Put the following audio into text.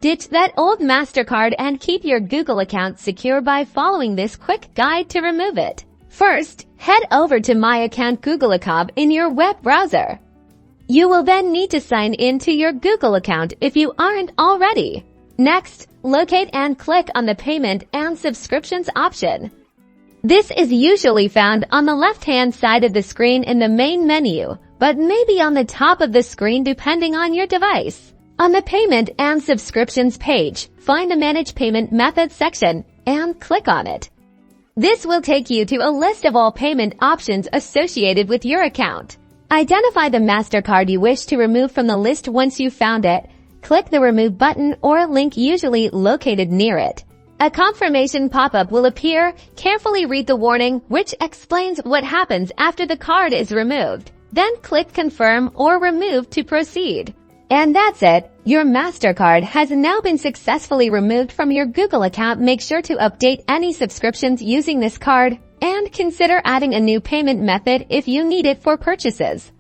Ditch that old Mastercard and keep your Google account secure by following this quick guide to remove it. First, head over to My Account Google account in your web browser. You will then need to sign in to your Google account if you aren't already. Next, locate and click on the Payment and Subscriptions option. This is usually found on the left-hand side of the screen in the main menu, but maybe on the top of the screen depending on your device. On the Payment and Subscriptions page, find the Manage Payment Methods section and click on it. This will take you to a list of all payment options associated with your account. Identify the Mastercard you wish to remove from the list. Once you've found it, click the Remove button or link usually located near it. A confirmation pop-up will appear. Carefully read the warning, which explains what happens after the card is removed. Then click Confirm or Remove to proceed. And that's it. Your Mastercard has now been successfully removed from your Google account. Make sure to update any subscriptions using this card and consider adding a new payment method if you need it for purchases.